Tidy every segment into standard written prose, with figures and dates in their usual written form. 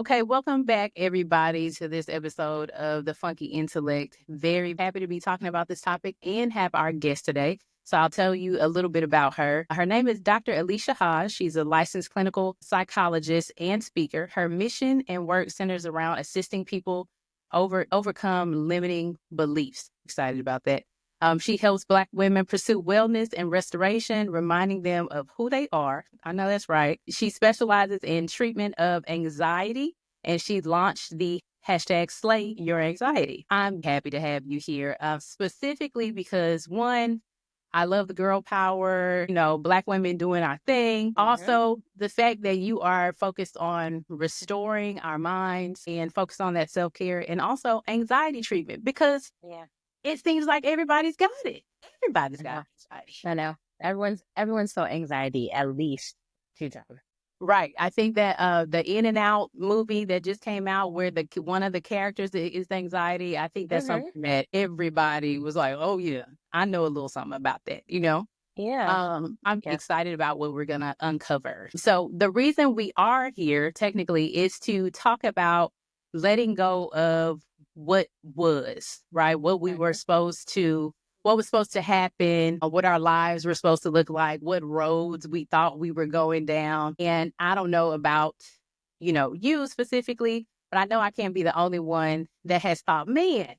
Okay, welcome back, everybody, to this episode of the Funky Intellect. Very happy to be talking about this topic and have our guest today. So I'll tell you a little bit about her. Her name is Dr. Alicia Hodge. She's a licensed clinical psychologist and speaker. Her mission and work centers around assisting people overcome limiting beliefs. Excited about that. She helps Black women pursue wellness and restoration, reminding them of who they are. I know that's right. She specializes in treatment of anxiety, and she launched the hashtag Slay Your Anxiety. I'm happy to have you here, specifically because one, I love the girl power, Black women doing our thing. Also, the fact that you are focused on restoring our minds and focused on that self-care and also anxiety treatment because Yeah, it seems like everybody's got it. Everybody's I got know. anxiety. I know. Everyone's felt anxiety at least 2 times. Right. I think that the In and Out movie that just came out where the one of the characters is anxiety, I think that's Mm-hmm. something that everybody was like, "Oh yeah, I know a little something about that." Yeah. I'm Yeah. excited about what we're going to uncover. So, the reason we are here technically is to talk about letting go of what was, right? What was supposed to happen, what our lives were supposed to look like, what roads we thought we were going down. And I don't know about, you specifically, but I know I can't be the only one that has thought, man,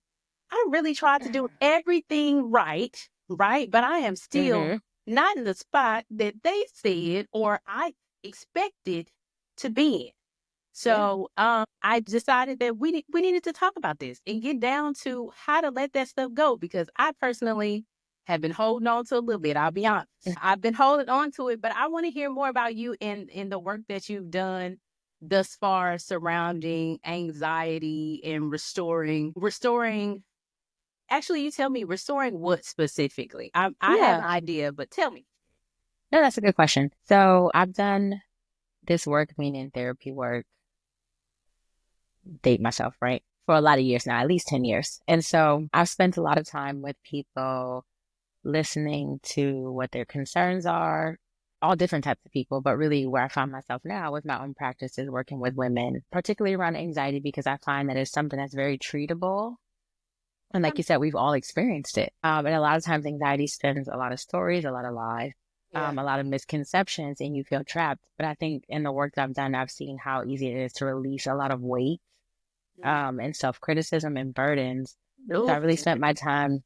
I really tried to do everything right, right? But I am still Mm-hmm. not in the spot that they said or I expected to be in. Yeah. So I decided that we needed to talk about this and get down to how to let that stuff go because I personally have been holding on to a little bit. I'll be honest. I've been holding on to it, but I want to hear more about you in the work that you've done thus far surrounding anxiety and restoring. Actually, you tell me restoring what specifically? I have Yeah. an idea, but tell me. No, that's a good question. So I've done this work, meaning therapy work, date myself, right? For a lot of years now, at least 10 years. And so I've spent a lot of time with people listening to what their concerns are, all different types of people, but really where I find myself now with my own practice is working with women, particularly around anxiety, because I find that it's something that's very treatable. And like you said, we've all experienced it. And a lot of times anxiety spins a lot of stories, a lot of lies, Yeah. a lot of misconceptions, and you feel trapped. But I think in the work that I've done, I've seen how easy it is to release a lot of weight, and self-criticism and burdens. So Ooh, I really spent my time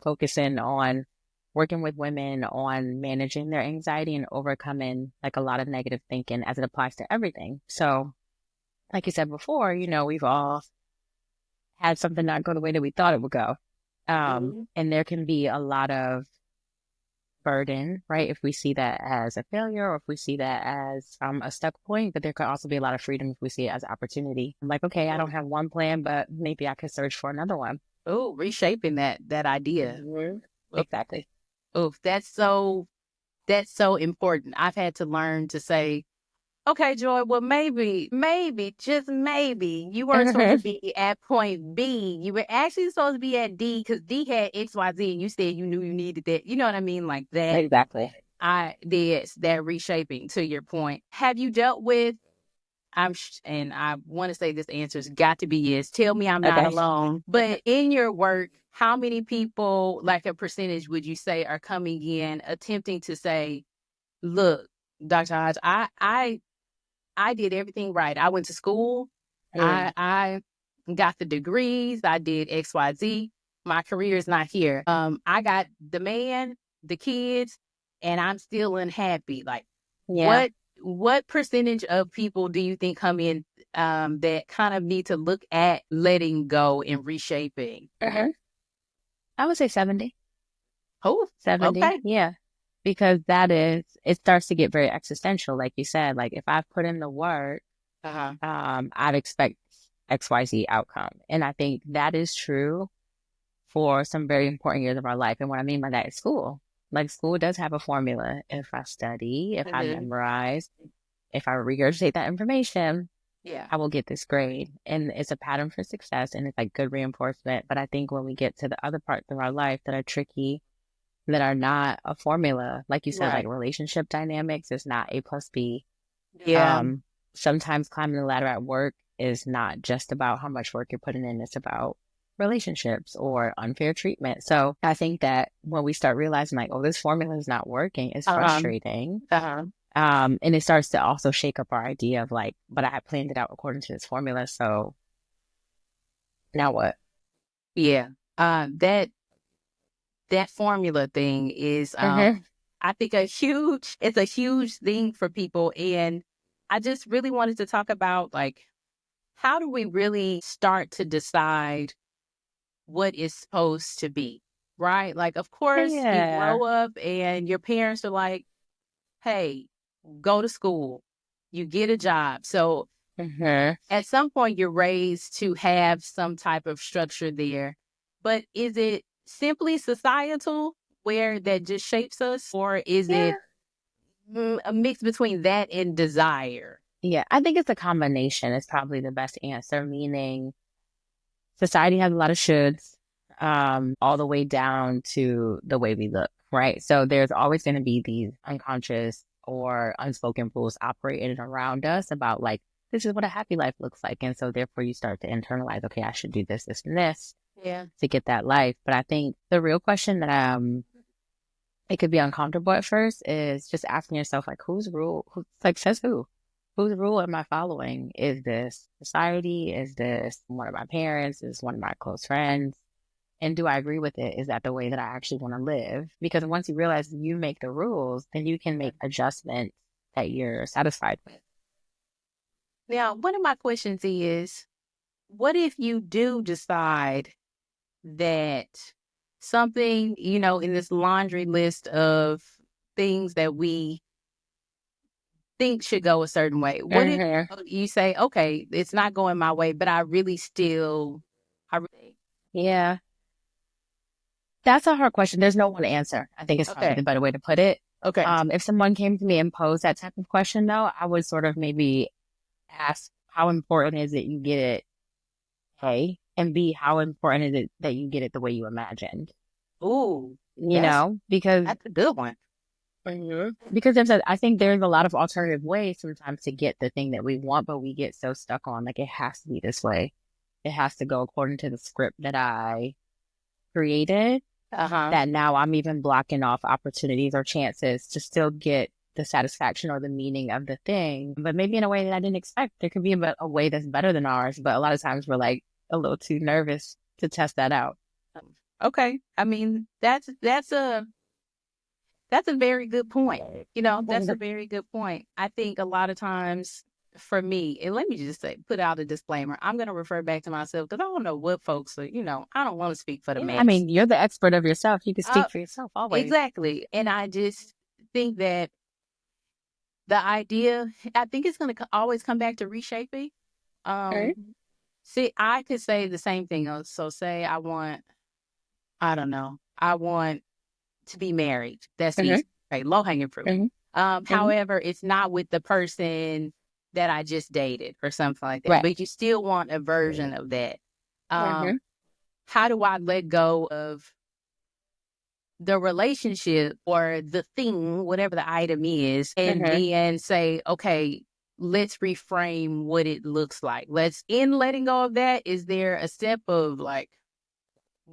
focusing on working with women on managing their anxiety and overcoming like a lot of negative thinking as it applies to everything. So, like you said before, we've all had something not go the way that we thought it would go. mhm. And there can be a lot of burden, right? If we see that as a failure or if we see that as a stuck point, but there could also be a lot of freedom if we see it as opportunity. I'm like, okay, I don't have one plan, but maybe I could search for another one. Ooh, reshaping that idea. Mhm. Oof, Exactly. oof, that's so important. I've had to learn to say, okay, Joy, well, maybe, just maybe, you weren't supposed to be at point B. You were actually supposed to be at D because D had X, Y, Z, and you said you knew you needed that. You know what I mean? Like that. Exactly. I did that reshaping to your point. Have you dealt with and I want to say this answer's got to be yes. Tell me I'm not Okay. alone. But in your work, how many people, like a percentage, would you say are coming in attempting to say, "Look, Dr. Hodge, I did everything right. I went to school. Mm. I got the degrees. I did X, Y, Z. My career is not here. I got the man, the kids, and I'm still unhappy. Like, Yeah. what percentage of people do you think come in that kind of need to look at letting go and reshaping? Mhm. I would say 70. Oh, 70. okay. Yeah. Because it starts to get very existential. Like you said, like if I've put in the work, Uh-huh. I'd expect XYZ outcome. And I think that is true for some very important years of our life. And what I mean by that is school. Like school does have a formula. If I study, if I Hmm. memorize, if I regurgitate that information, Yeah. I will get this grade. And it's a pattern for success and it's like good reinforcement. But I think when we get to the other parts of our life that are tricky, that are not a formula, like you said, like Right. relationship dynamics is not A plus B. Yeah. Um, sometimes climbing the ladder at work is not just about how much work you're putting in, it's about relationships or unfair treatment. So I think that when we start realizing like, oh, this formula is not working, it's frustrating. And it starts to also shake up our idea of like, but I had planned it out according to this formula. So now what? Yeah. That formula thing is, I think it's a huge thing for people. And I just really wanted to talk about like, how do we really start to decide what is supposed to be, right? Like, of course, you grow up and your parents are like, hey, go to school, you get a job. So at some point, you're raised to have some type of structure there. But is it simply societal where that just shapes us, or is it a mix between that and desire? Yeah, I think it's a combination. It's probably the best answer, meaning society has a lot of shoulds, all the way down to the way we look, right? So there's always going to be these unconscious or unspoken rules operating around us about like, this is what a happy life looks like. And so therefore you start to internalize, okay, I should do this, this, and this to get that life. But I think the real question that it could be uncomfortable at first is just asking yourself, like, whose rule, like, says who? Whose rule am I following? Is this society? Is this one of my parents? Is one of my close friends? And do I agree with it? Is that the way that I actually want to live? Because once you realize you make the rules, then you can make adjustments that you're satisfied with. Now, one of my questions is, what if you do decide that something, in this laundry list of things that we think should go a certain way? What if you say, okay, it's not going my way, but I really still, yeah. That's a hard question. There's no one answer. I think it's probably the better way to put it. Okay. If someone came to me and posed that type of question, though, I would sort of maybe ask, how important is it you get it A? And B, how important is it that you get it the way you imagined? Ooh. Because that's a good one. Because I think there's a lot of alternative ways sometimes to get the thing that we want, but we get so stuck on like, it has to be this way. It has to go according to the script that I created. That now I'm even blocking off opportunities or chances to still get the satisfaction or the meaning of the thing, but maybe in a way that I didn't expect. There could be a way that's better than ours, but a lot of times we're like a little too nervous to test that out. Okay. I mean, that's a very good point. That's a very good point. I think a lot of times for me, and let me just say, put out a disclaimer. I'm going to refer back to myself because I don't know what folks are, I don't want to speak for the man. I mean, you're the expert of yourself. You can speak for yourself always. Exactly. And I just think that the idea, I think it's going to always come back to reshaping. See, I could say the same thing. So say I want to be married. That's easy. Okay, low hanging fruit. However, it's not with the person that I just dated or something like that. Right. But you still want a version of that. How do I let go of the relationship or the thing, whatever the item is, and then say, okay, let's reframe what it looks like. In letting go of that, is there a step of like,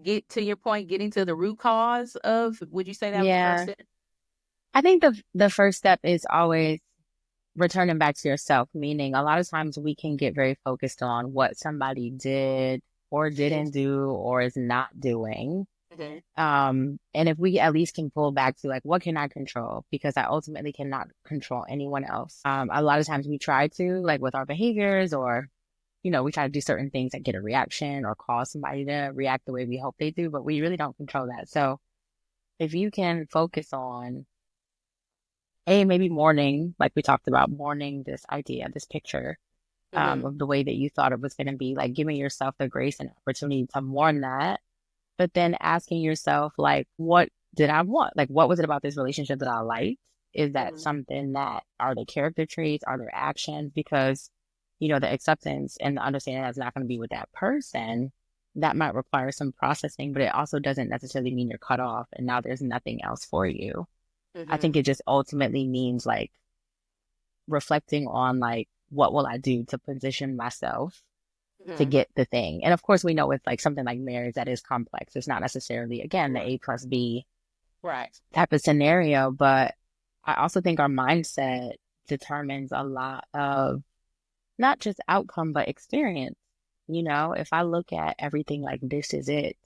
get to your point, getting to the root cause of, would you say that was the first step? I think the first step is always returning back to yourself, meaning a lot of times we can get very focused on what somebody did or didn't do or is not doing. And if we at least can pull back to like, what can I control? Because I ultimately cannot control anyone else. A lot of times we try to, like with our behaviors or we try to do certain things that get a reaction or cause somebody to react the way we hope they do, but we really don't control that. So if you can focus on, maybe mourning, like we talked about, mourning this idea, this picture of the way that you thought it was going to be, like giving yourself the grace and opportunity to mourn that, but then asking yourself, like, what did I want? Like, what was it about this relationship that I liked? Is that something that, are the character traits, are there actions? Because the acceptance and the understanding that's not going to be with that person, that might require some processing, but it also doesn't necessarily mean you're cut off and now there's nothing else for you. I think it just ultimately means like reflecting on like what will I do to position myself to Mhm. get the thing? And of course, we know with like something like marriage that is complex. It's not necessarily, again, the Right. A plus B Right. type of scenario, but I also think our mindset determines a lot of not just outcome, but experience. You know, if I look at everything like this is it,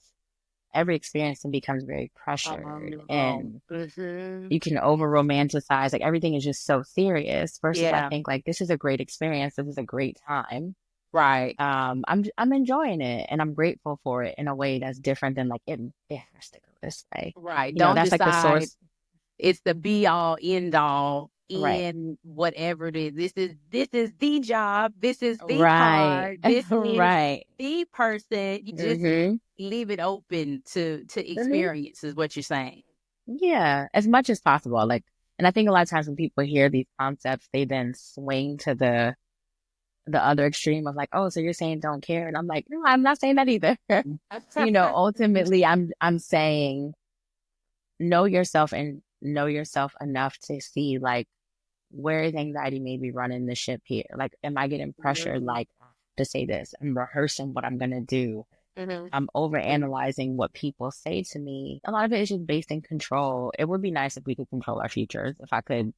every experience then becomes very pressured No. and Hmm. you can over romanticize. Like everything is just so serious versus I Yeah. think like this is a great experience. This is a great time. Right. I'm enjoying it and I'm grateful for it in a way that's different than like it has to go this way. Right. You know, Don't that's like the decide source. it's the be all end all Right. in whatever it is. This is the job. This is the Right. part. This is Right. the person. You just Mm-hmm. leave it open to Mm-hmm. experience is what you're saying. Yeah, as much as possible. Like, and I think a lot of times when people hear these concepts, they then swing to the other extreme of like, oh, so you're saying don't care, and I'm like, no, I'm not saying that either. You know, ultimately, I'm saying know yourself and know yourself enough to see like where is anxiety maybe running the ship here? Like, am I getting pressured? Mhm. Like to say this, I'm rehearsing what I'm gonna do. Mhm. I'm over analyzing what people say to me. A lot of it is just based in control. It would be nice if we could control our futures. If I could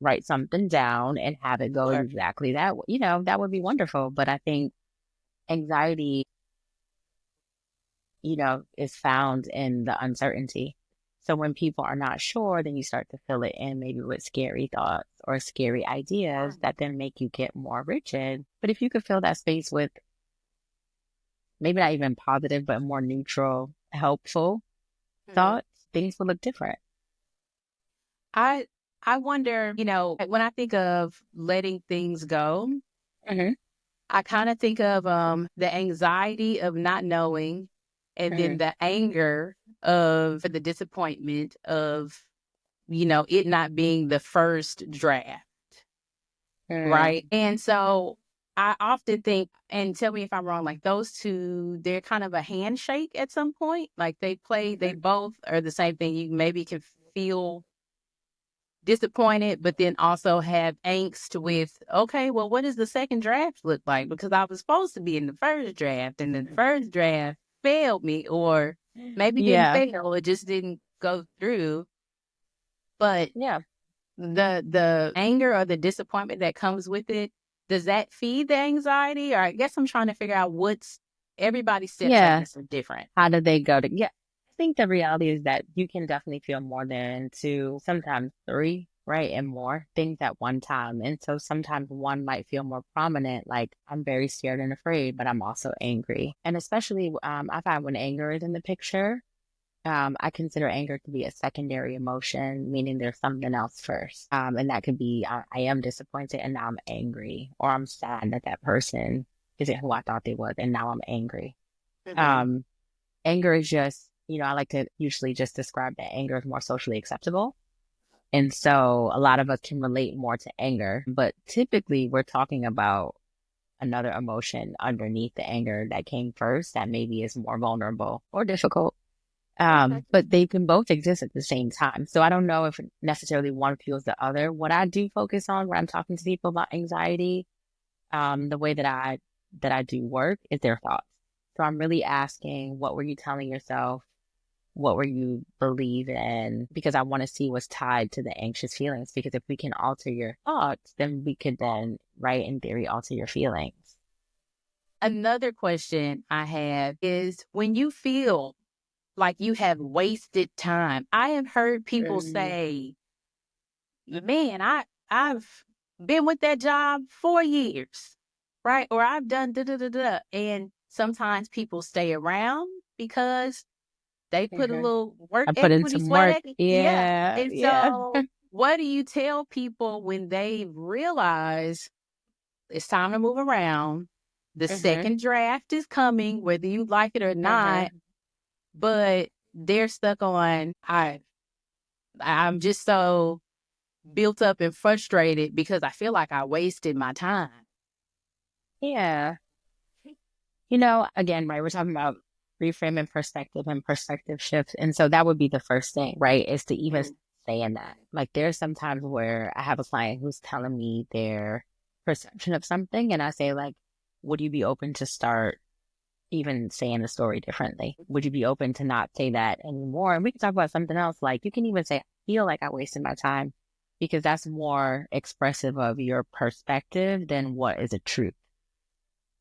write something down and have it go Sure. exactly that way, you know, that would be wonderful. But I think anxiety, you know, is found in the uncertainty. So when people are not sure, then you start to fill it in maybe with scary thoughts or scary ideas that then make you get more rigid. But if you could fill that space with maybe not even positive, but more neutral, helpful Mhm. thoughts, things will look different. I I wonder, when I think of letting things go, Hmm. I kind of think of the anxiety of not knowing, and then Hmm. the anger of the disappointment of it not being the first draft, Hmm. right? And so I often think, and tell me if I'm wrong, like those two, they're kind of a handshake at some point. Like they both are the same thing. You maybe can feel disappointed, but then also have angst with, okay, well, what does the second draft look like? Because I was supposed to be in the first draft, and the first draft failed me, or maybe didn't Yeah. fail, it just didn't go through. But Yeah. the anger or the disappointment that comes with it, does that feed the anxiety? Or I guess I'm trying to figure out what's everybody's steps, I Yeah. guess, are different. How do they go to? Yeah. I think the reality is that you can definitely feel more than two, sometimes three, right? And more things at one time. And so sometimes one might feel more prominent, like I'm very scared and afraid, but I'm also angry. And especially, I find when anger is in the picture, I consider anger to be a secondary emotion, meaning there's something else first. And that could be I am disappointed and now I'm angry, or I'm sad that that person isn't who I thought they was, and now I'm angry. Mm-hmm. Um, Anger is just, you know, I like to usually just describe that anger is more socially acceptable. And so a lot of us can relate more to anger, but typically we're talking about another emotion underneath the anger that came first that maybe is more vulnerable or difficult. Okay. But they can both exist at the same time. So I don't know if necessarily one fuels the other. What I do focus on when I'm talking to people about anxiety, the way that I do work is their thoughts. So I'm really asking, what were you telling yourself? What were you believing? Because I want to see what's tied to the anxious feelings. Because if we can alter your thoughts, then we could then, right, in theory, alter your feelings. Another question I have is, when you feel like you have wasted time, I have heard people Mm, say, man, I've been with that job 4 years, right? Or I've done da da da da. And sometimes people stay around because they put a mhm. little work I put in equity, some sweat work. equity. Yeah. Yeah, And yeah. so what do you tell people when they realize it's time to move around? The Hmm. second draft is coming, whether you like it or not, Hmm. but they're stuck on, I'm just so built up and frustrated because I feel like I wasted my time. Yeah. You know, again, right, we're talking about reframing perspective and perspective shifts. And so that would be the first thing, right? Is to even Mhm. saying that. Like there's some times where I have a client who's telling me their perception of something, and I say like, would you be open to start even saying the story differently? Would you be open to not say that anymore? And we can talk about something else. Like you can even say, I feel like I wasted my time, because that's more expressive of your perspective than what is a truth.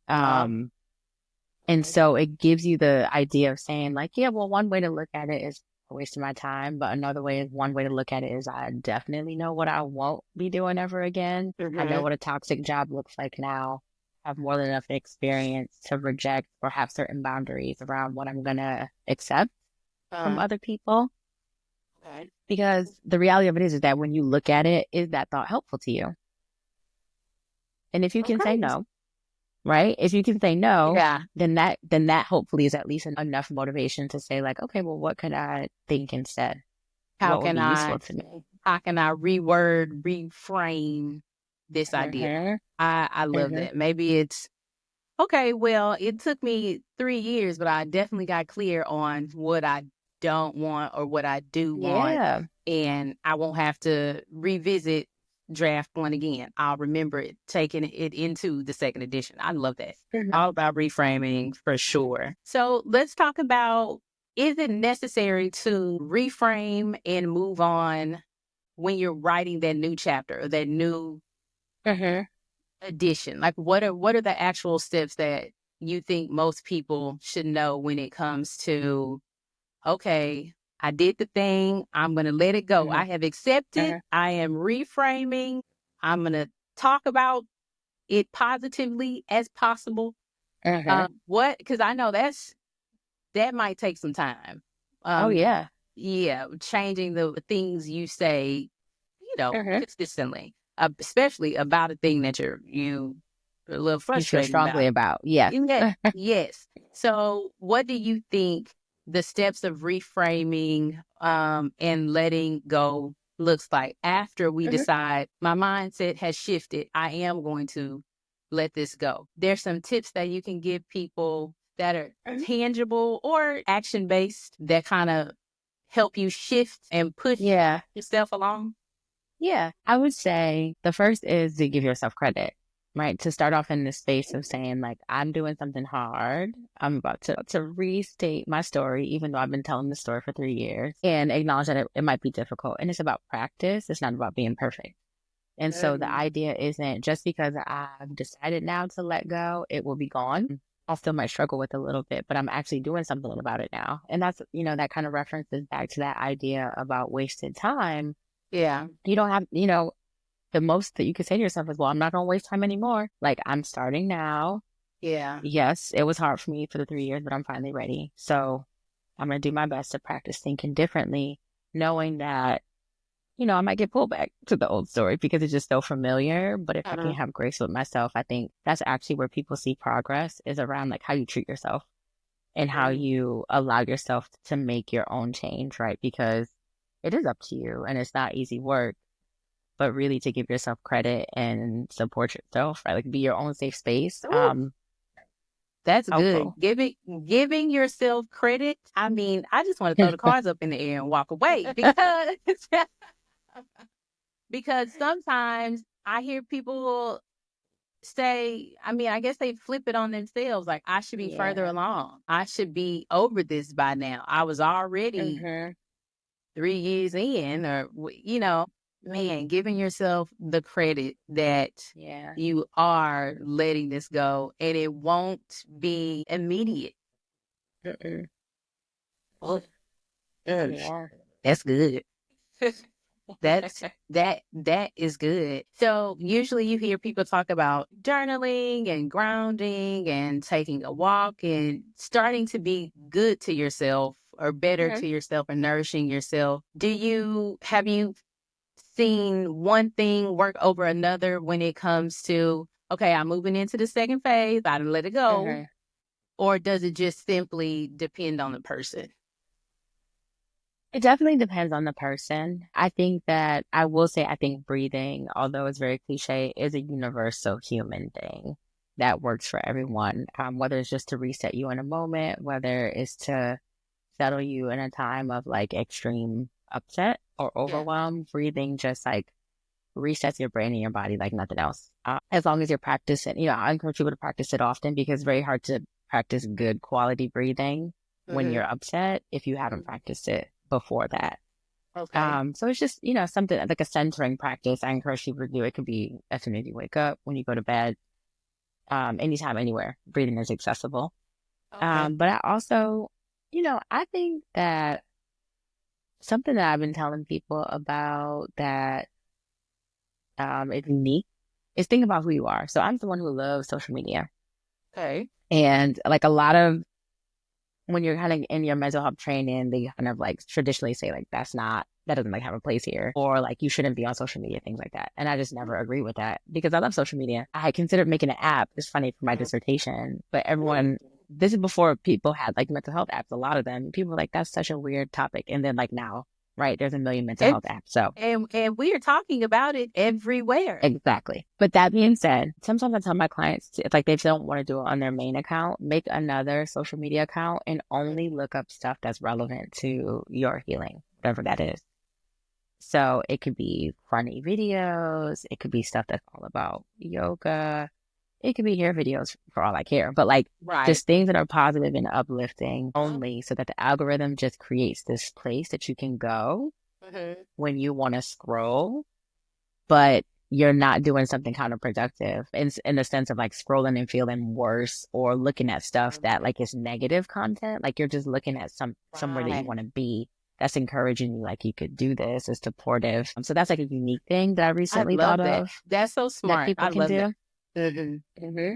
Uh, And so it gives you the idea of saying like, yeah, well, one way to look at it is a waste of my time. But another way is one way to look at it is I definitely know what I won't be doing ever again. I know mhm. what a toxic job looks like now. I have more than enough experience to reject or have certain boundaries around what I'm going to accept from Uh, other people. okay. Because the reality of it is that when you look at it, is that thought helpful to you? And if you can say Okay. no, right? If you can say no, Yeah. then that hopefully is at least enough motivation to say like, okay, well, what could I think instead? How What would can be I useful to me? reword, reframe this idea? Mm-hmm. I love Mm-hmm. that. Maybe it's okay, well, it took me 3 years, but I definitely got clear on what I don't want or what I do want. Yeah. And I won't have to revisit draft one again. I'll remember it, taking it into the second edition. I love that. Mm-hmm. All about reframing for sure. So let's talk about, is it necessary to reframe and move on when you're writing that new chapter or that new Mm-hmm. addition? Like what are the actual steps that you think most people should know when it comes to, okay, I did the thing, I'm going to let it go. Mm-hmm. I have accepted, Mm-hmm. I am reframing, I'm going to talk about it positively as possible. Mm-hmm. What, because I know that might take some time. Oh Um, yeah. yeah, changing the things you say, Mm-hmm. consistently, especially about a thing that you are a little You feel frustrated strongly about. about. Yes. Yeah, yes. So, what do you think the steps of reframing and letting go looks like after we Mm-hmm. decide my mindset has shifted? I am going to let this go. There's some tips that you can give people that are Mm-hmm. tangible or action based that kind of help you shift and push Yeah. yourself along. Yeah. I would say the first is to give yourself credit, right? To start off in the space of saying, like, I'm doing something hard. I'm about to restate my story, even though I've been telling the story for 3 years, and acknowledge that it might be difficult. And it's about practice. It's not about being perfect. And so the Mhm. idea isn't just because I've decided now to let go, it will be gone. I'll still might struggle with a little bit, but I'm actually doing something about it now. And that's, that kind of references back to that idea about wasted time. Yeah, You don't have, the most that you could say to yourself is, well, I'm not going to waste time anymore. Like, I'm starting now. yeah. Yes, it was hard for me for the 3 years, but I'm finally ready. So I'm going to do my best to practice thinking differently, knowing that, I might get pulled back to the old story because it's just so familiar. But if I can Uh-huh. have grace with myself, I think that's actually where people see progress is around like how you treat yourself and how Mhm. you allow yourself to make your own change, right? Because it is up to you and it's not easy work, but really to give yourself credit and support yourself, right? Like be your own safe space. Ooh, that's good. Helpful. Giving yourself credit. I mean, I just want to throw the cards up in the air and walk away because because sometimes I hear people say, I mean, I guess they flip it on themselves. Like, I should be further Yeah. along. I should be over this by now. I was already Mm-hmm. 3 years in, or, man, giving yourself the credit that Yeah. you are letting this go and it won't be immediate. Mm-mm. Oh, mm, Yeah. that's good. That is good. So usually you hear people talk about journaling and grounding and taking a walk and starting to be good to yourself or better Mhm. to yourself and nourishing yourself. Have you seen one thing work over another when it comes to, okay, I'm moving into the second phase, I done let it go, Mhm. or does it just simply depend on the person? It definitely depends on the person. I think that I will say, I think breathing, although it's very cliche, is a universal human thing that works for everyone. Whether it's just to reset you in a moment, whether it's to settle you in a time of like extreme upset or Yeah. overwhelm, breathing just like resets your brain and your body like nothing else. As long as you're practicing, I encourage people to practice it often because it's very hard to practice good quality breathing when you're upset if you haven't practiced it before that. Okay. So it's just, something like a centering practice. I encourage people to do. It could be as soon as you wake up, when you go to bed, anytime, anywhere. Breathing is accessible. Okay. But I also, I think that something that I've been telling people about that is unique is think about who you are. So I'm someone who loves social media. Okay. And like a lot of when you're kind of in your mental health training, they kind of like traditionally say like that doesn't like have a place here, or like you shouldn't be on social media, things like that. And I just never agree with that because I love social media. I had considered making an app. It's funny for my dissertation, but this is before people had like mental health apps, a lot of them. People were like, that's such a weird topic. And then like now, right, there's a million mental And health apps. So and we are talking about it everywhere. exactly. But that being said, sometimes I tell my clients, if like they don't want to do it on their main account, make another social media account and only look up stuff that's relevant to your healing, whatever that is. So it could be funny videos, it could be stuff that's all about yoga, it could be hair videos for all I care, but like Right. just things that are positive and uplifting only so that the algorithm just creates this place that you can go when you want to scroll, but you're not doing something counterproductive in the sense of like scrolling and feeling worse or looking at stuff that like is negative content. Like you're just looking at somewhere that you Right. want to be that's encouraging you, like you could do this, is supportive. So that's like a unique thing that I I recently thought love that. of That's so that smart. people I can love that. do.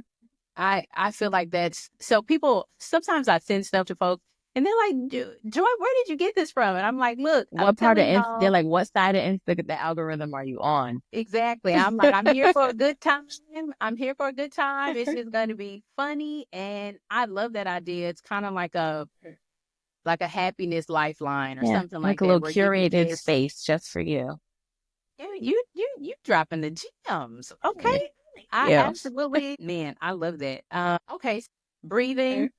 I feel like that's so people sometimes I send stuff to folks and they're like, Joy, where did you get this from? And I'm like, look, I'm What part of telling they're y'all like, what side of the algorithm are you on? exactly. I'm like, I'm here for a good time. I'm here for a good time. It's just gonna be funny. And I love that idea. It's kind of like a happiness lifeline or Yeah, something like like a that little where you can curated just space just for you. you dropping the gems. Yeah. Okay. I Yeah. absolutely man, I love that. Okay. Breathing,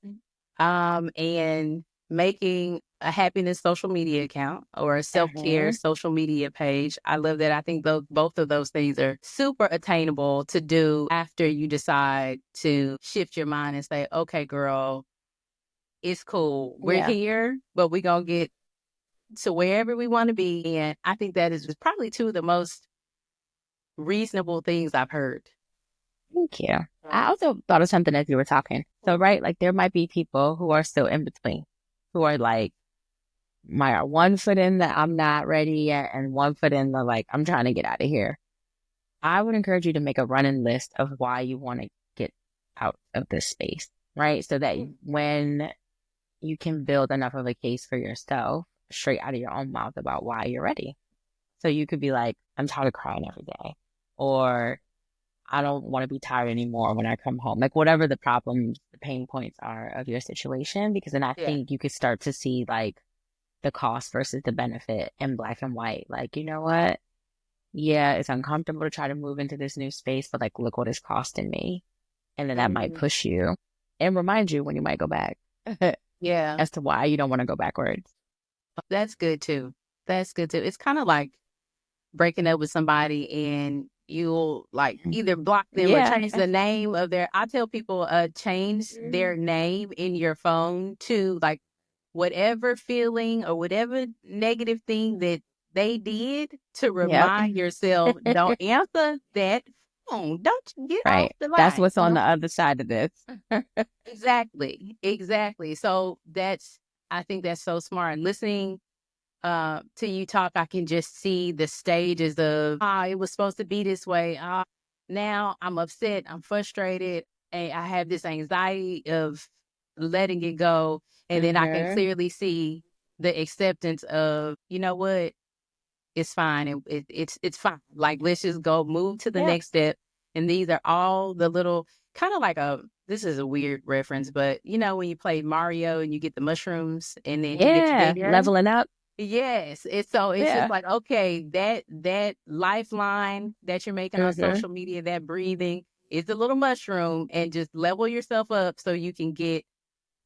and making a happiness social media account or a self-care Mhm. social media page. I love that. I think both of those things are super attainable to do after you decide to shift your mind and say, okay, girl, it's cool. We're Yeah. here, but we're going to get to wherever we want to be. And I think that is probably two of the most reasonable things I've heard. Thank you. I also thought of something as you were talking. So, right, like there might be people who are still in between, who are like, my 1 foot in that I'm not ready yet, and 1 foot in the like, I'm trying to get out of here. I would encourage you to make a running list of why you want to get out of this space, right? So that when you can build enough of a case for yourself straight out of your own mouth about why you're ready. So you could be like, I'm tired of crying every day, or I don't want to be tired anymore when I come home. Like whatever the problems, the pain points are of your situation, because then I Yeah. think you could start to see like the cost versus the benefit in black and white. Like, you know what? Yeah, it's uncomfortable to try to move into this new space, but like, look what it's costing me. And then that might Mhm. push you and remind you when you might go back Yeah. as to why you don't want to go backwards. That's good too. That's good too. It's kind of like breaking up with somebody and you'll like either block them or Yeah. change the name of their I tell people change their name in your phone to like whatever feeling or whatever negative thing that they did to Yep. remind yourself don't answer that phone. Don't get off Right. the That's line. what's on the other side of this. Exactly. Exactly. So that's I think that's so smart. Listening to you talk, I can just see the stages of it was supposed to be this way. Now I'm upset, I'm frustrated, and I have this anxiety of letting it go. And then I can Hmm. clearly see the acceptance of, you know what, it's fine. It's fine. Like let's just go move to the Yeah. next step. And these are all the little kind of like this is a weird reference, but you know when you play Mario and you get the mushrooms and then you get to Yeah. the end. Leveling up. Yes, it's just Yeah. like okay, that lifeline that you're making on Hmm. social media, that breathing is a little mushroom, and just level yourself up so you can get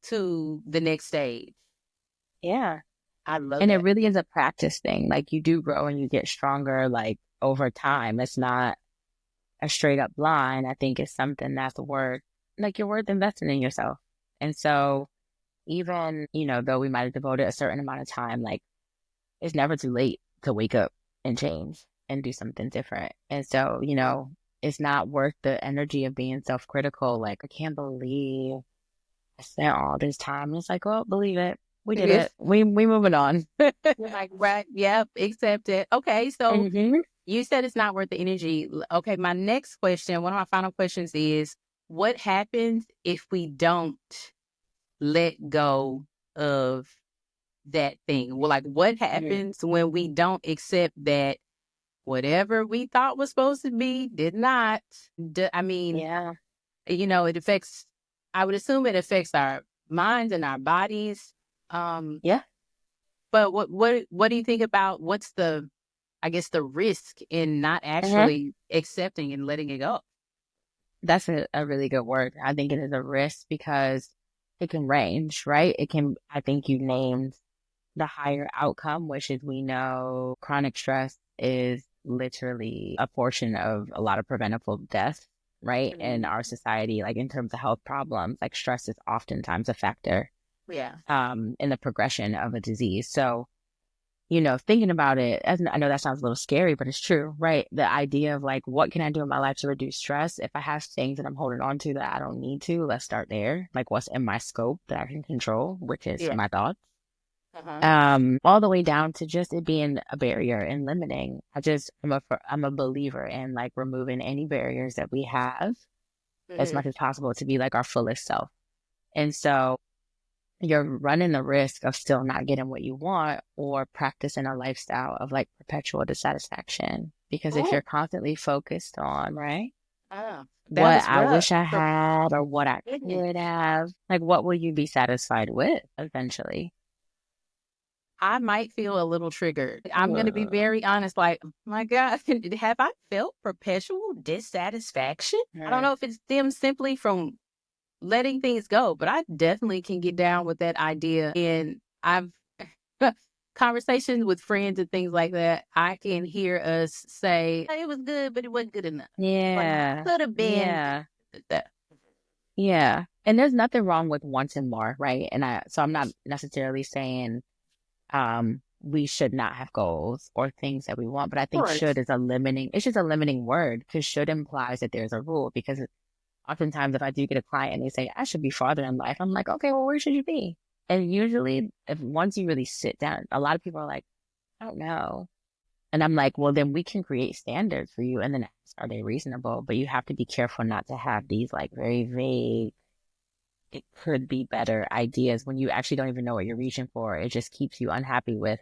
to the next stage. Yeah. I love And it that. really is a practice thing. Like you do grow and you get stronger. Like over time. It's not a straight up line. I think it's something that's you're worth investing in yourself. And so even, though we might have devoted a certain amount of time, like it's never too late to wake up and change and do something different. And so, it's not worth the energy of being self-critical. Like, I can't believe I spent all this time. And it's like, well, believe it. We did it. We moving on. Like, right. Yep. Accept it. Okay. So Mm-hmm. you said it's not worth the energy. Okay. My next question, one of my final questions is, what happens if we don't let go of that thing? Well, like, what happens when we don't accept that whatever we thought was supposed to be did not? I mean, Yeah. it affects, I would assume it affects our minds and our bodies. Yeah. But what do you think about what's the, I guess, the risk in not Mm-hmm. actually accepting and letting it go? That's a really good word. I think it is a risk because it can range, right? I think you named the higher outcome, which is we know chronic stress is literally a portion of a lot of preventable death, right? In our society, like in terms of health problems, like stress is oftentimes a factor Yeah. in the progression of a disease. So, thinking about it, as I know that sounds a little scary, but it's true, right? The idea of like, what can I do in my life to reduce stress? If I have things that I'm holding on to that I don't need to, let's start there. Like, what's in my scope that I can control, which is Yeah. my thoughts. Uh-huh. All the way down to just it being a barrier and limiting. I'm a believer in like removing any barriers that we have as much as possible to be like our fullest self. And so you're running the risk of still not getting what you want or practicing a lifestyle of like perpetual dissatisfaction. Because if you're constantly focused on, right, That what is I rough. wish I had or what I could have, like what will you be satisfied with eventually? I might feel a little triggered. I'm going to be very honest. Like, my God, have I felt perpetual dissatisfaction? I don't know if it stems simply from letting things go, but I definitely can get down with that idea. And I've conversations with friends and things like that. I can hear us say, it was good, but it wasn't good enough. Yeah. Could have been Yeah. that. Yeah. And there's nothing wrong with wanting more, right? So I'm not necessarily saying we should not have goals or things that we want, but I think should is it's just a limiting word because should implies that there's a rule because oftentimes if I do get a client and they say, I should be farther in life, I'm like, okay, well, where should you be? And usually if once you really sit down, a lot of people are like, I don't know. And I'm like, well, then we can create standards for you and then ask, are they reasonable? But you have to be careful not to have these like very vague, it could be better ideas when you actually don't even know what you're reaching for. It just keeps you unhappy with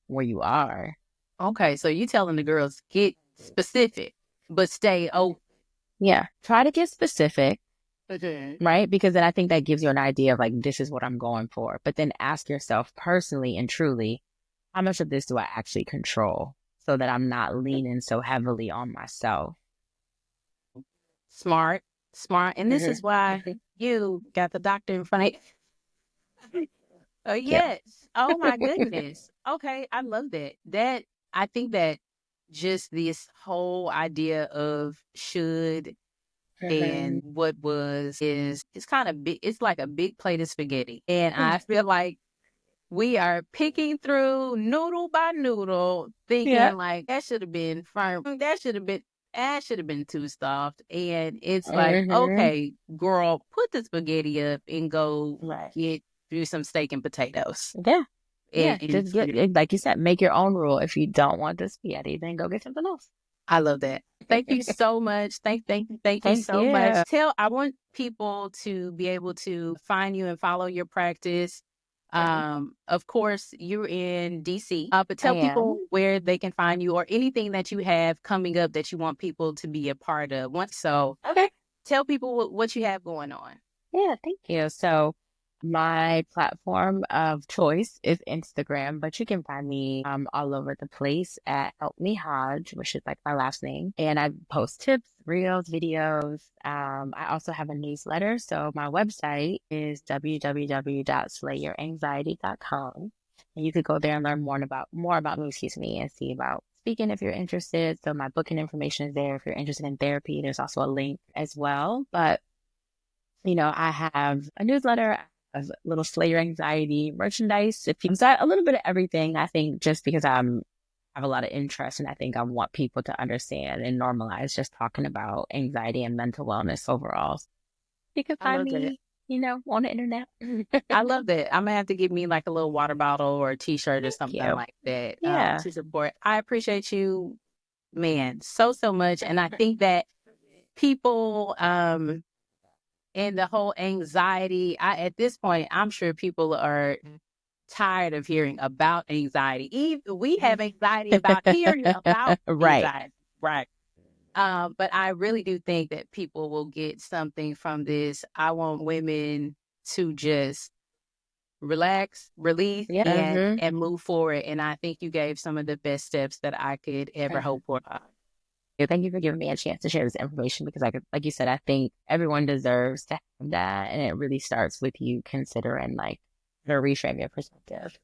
where you are. Okay, so you telling the girls get specific, but stay open. Yeah. Try to get specific, Okay. right? Because then I think that gives you an idea of like, this is what I'm going for. But then ask yourself personally and truly, how much of this do I actually control so that I'm not leaning so heavily on myself? Smart, smart. And this is why you got the doctor in front of you. Oh, Yeah. yes. Oh, my goodness. Okay, I love that. I think that just this whole idea of should and what was is it's kind of big. It's like a big plate of spaghetti. And I feel like we are picking through noodle by noodle, Yeah. thinking like that should have been firm. That should have been too soft. And it's like, Hmm. okay, girl, put the spaghetti up and go Right. get do some steak and potatoes. Yeah. Yeah. And Just like you said, make your own rule. If you don't want the spaghetti, then go get something else. I love that. Thank you so much. Thank you Thank so much. you. I want people to be able to find you and follow your practice. Of course, you're in DC, but I tell people am. where they can find you or anything that you have coming up that you want people to be a part of. So Okay. tell people what you have going on. Yeah, thank you. So my platform of choice is Instagram, but you can find me all over the place at Help Me Hodge, which is like my last name. And I post tips, reels, videos. I also have a newsletter. So my website is www.slayyouranxiety.com. And you could go there and learn more about me, and see about speaking if you're interested. So my booking information is there. If you're interested in therapy, there's also a link as well. But, I have a newsletter, a little Slay Your Anxiety merchandise. If you got a little bit of everything, I think just because I have a lot of interest and I think I want people to understand and normalize just talking about anxiety and mental wellness overall. You can I find love that. me, on the internet. I love that. I'm gonna have to give me like a little water bottle or a t-shirt or Thank something you. like that Yeah. to support. I appreciate you, man, so much. And I think that people and the whole anxiety, at this point, I'm sure people are tired of hearing about anxiety. Even we have anxiety about hearing about Right. anxiety. Right. But I really do think that people will get something from this. I want women to just relax, release, Yeah. and move forward. And I think you gave some of the best steps that I could ever hope for. Thank you for giving me a chance to share this information because, like you said, I think everyone deserves to have that. And it really starts with you considering, to reframe your perspective.